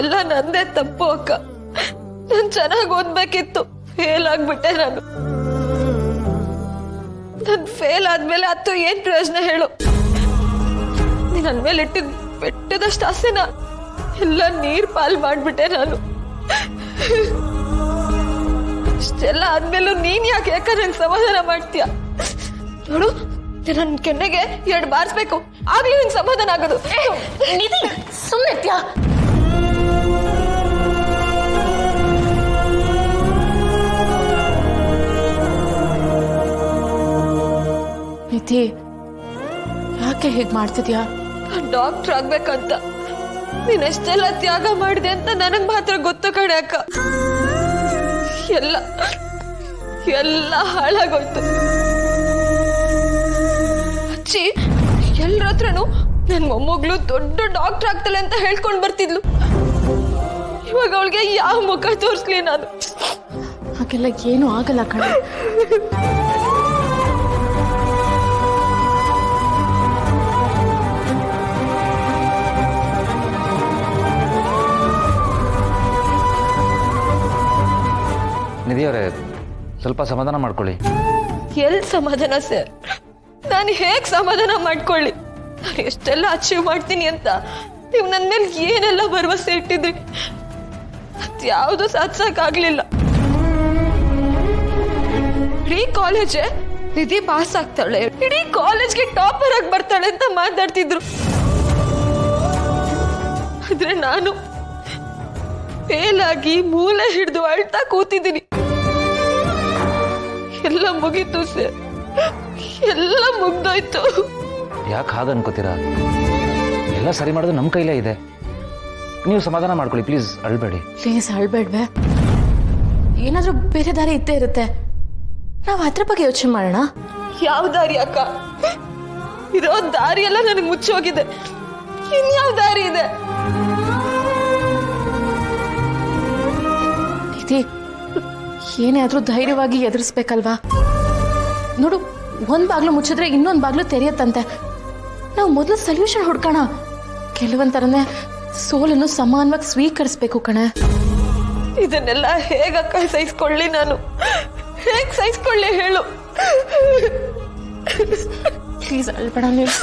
ಎಲ್ಲ ನಂದೇ ತಪ್ಪು ಅಕ್ಕ. ನಾನು ಚೆನ್ನಾಗಿ ಓದ್ಬೇಕಿತ್ತು, ಫೇಲ್ ಆಗ್ಬಿಟ್ಟೆ ನಾನು ಫೇಲ್ ಆದ್ಮೇಲೆ ಅತ್ತು ಏನ್ ಪ್ರಯೋಜನ ಹೇಳು? ನೀನ್ ನನ್ ಮೇಲೆ ಬೆಟ್ಟದಷ್ಟು ಆಸೆನ ಎಲ್ಲ ನೀರ್ ಪಾಲ್ ಮಾಡ್ಬಿಟ್ಟೆ ನಾನು. ಇಷ್ಟೆಲ್ಲ ಆದ್ಮೇಲೂ ನೀನ್ ಯಾಕೆ ನಂಗೆ ಸಮಾಧಾನ ಮಾಡ್ತೀಯ? ನೋಡು, ನನ್ ಕೆನ್ನೆಗೆ 2 ಬಾರಿಸ್ಬೇಕು, ಆಗ್ಲೂ ನಿನ್ ಸಮಾಧಾನ ಆಗೋದು. ಸುಮ್ಮನೆ ನಿಧಿ, ಯಾಕೆ ಹೀಗೆ ಮಾಡ್ತಿದ್ಯಾ? ನಾನ್ ಡಾಕ್ಟರ್ ಆಗ್ಬೇಕಂತ ನೀನ್ ಎಷ್ಟೆಲ್ಲ ತ್ಯಾಗ ಮಾಡಿದೆ ಅಂತ ನನಗ್ ಮಾತ್ರ ಗೊತ್ತು ಕಣೆ ಅಕ್ಕ. ಎಲ್ಲ ಹಾಳಾಗೋಯ್ತು. ಅಚ್ಚಿ ಎಲ್ರ ಹತ್ರನು ನನ್ ಮೊಮ್ಮಗಳು ದೊಡ್ಡ ಡಾಕ್ಟರ್ ಆಗ್ತಾಳೆ ಅಂತ ಹೇಳ್ಕೊಂಡ್ ಬರ್ತಿದ್ಲು. ಇವಾಗ ಅವಳಿಗೆ ಯಾವ ಮುಖ ತೋರಿಸ್ಲಿ ನಾನು? ಹಾಗೆಲ್ಲ ಏನು ಆಗಲ್ಲ ಕಣೆ. ನಿಧಿ ಅವರೇ, ಸ್ವಲ್ಪ ಸಮಾಧಾನ ಮಾಡ್ಕೊಳ್ಳಿ. ಎಲ್ ಸಮಾಧಾನ ಸರ್? ನಾನು ಹೇಗ್ ಸಮಾಧಾನ ಮಾಡ್ಕೊಳ್ಳಿ? ನಾನು ಎಷ್ಟೆಲ್ಲ ಅಚೀವ್ ಮಾಡ್ತೀನಿ ಅಂತ ನೀವು ನನ್ನ ಮೇಲೆ ಏನೆಲ್ಲ ಭರವಸೆ ಇಟ್ಟಿದ್ರಿ, ಅದ್ಯಾವುದು ಸಾಧಿಸಕ್ಕಾಗ್ಲಿಲ್ಲ. ಇಡೀ ಕಾಲೇಜೇ ನಿಧಿ ಪಾಸ್ ಆಗ್ತಾಳೆ, ಇಡೀ ಕಾಲೇಜ್ಗೆ ಟಾಪರ್ ಆಗಿ ಬರ್ತಾಳೆ ಅಂತ ಮಾತಾಡ್ತಿದ್ರು. ಆದ್ರೆ ನಾನು ಫೇಲ್ ಆಗಿ ಮೂಲೆ ಹಿಡಿದು ಅಳ್ತಾ ಕೂತಿದ್ದೀನಿ. ಎಲ್ಲ ಮುಗೀತು ಸರ್, ಎಲ್ಲ ಮುಗ್ದೋಯ್ತು. ಯಾಕೆ ಹಾಗೆ ಅನ್ಕೋತೀರಾ? ಎಲ್ಲ ಸರಿ ಮಾಡೋದು ನಮ್ಮ ಕೈಲೇ ಇದೆ. ನೀವು ಸಮಾಧಾನ ಮಾಡ್ಕೊಳ್ಳಿ, ಪ್ಲೀಸ್ ಅಳ್ಬೇಡಿ. ಪ್ಲೀಸ್ ಅಳ್ಬೇಡ್ವೆ. ಏನಾದ್ರೂ ಬೇರೆ ದಾರಿ ಇದ್ದೇ ಇರುತ್ತೆ, ನಾವು ಅದ್ರ ಬಗ್ಗೆ ಯೋಚನೆ ಮಾಡೋಣ. ಯಾವ ದಾರಿ ಅಕ್ಕ? ಇರೋ ದಾರಿ ಎಲ್ಲ ನನಗೆ ಮುಚ್ಚೋಗಿದೆ, ಇನ್ಯಾವ ದಾರಿ ಇದೆ? ಏನೇ ಆದ್ರೂ ಧೈರ್ಯವಾಗಿ ಎದುರಿಸ್ಬೇಕಲ್ವಾ? ನೋಡು, ಒಂದ್ ಬಾಗ್ಲು ಮುಚ್ಚಿದ್ರೆ ಇನ್ನೊಂದ್ ಬಾಗ್ಲು ತೆರೆಯತ್ತಂತೆ. ನಾವು ಮೊದಲು ಸೊಲ್ಯೂಷನ್ ಹುಡ್ಕೋಣ. ಕೆಲವೊಂಥರನೇ ಸೋಲನ್ನು ಸಮಾನವಾಗಿ ಸ್ವೀಕರಿಸ್ಬೇಕು ಕಣೆ. ಇದನ್ನೆಲ್ಲ ಹೇಗಕ್ಕ ಸಹಿಸ್ಕೊಳ್ಳಿ? ನಾನು ಹೇಗ್ ಸಹಿಸ್ಕೊಳ್ಳಿ ಹೇಳು? ಪ್ಲೀಸ್ ಅಳ್ಬೇಡ ನೀವು.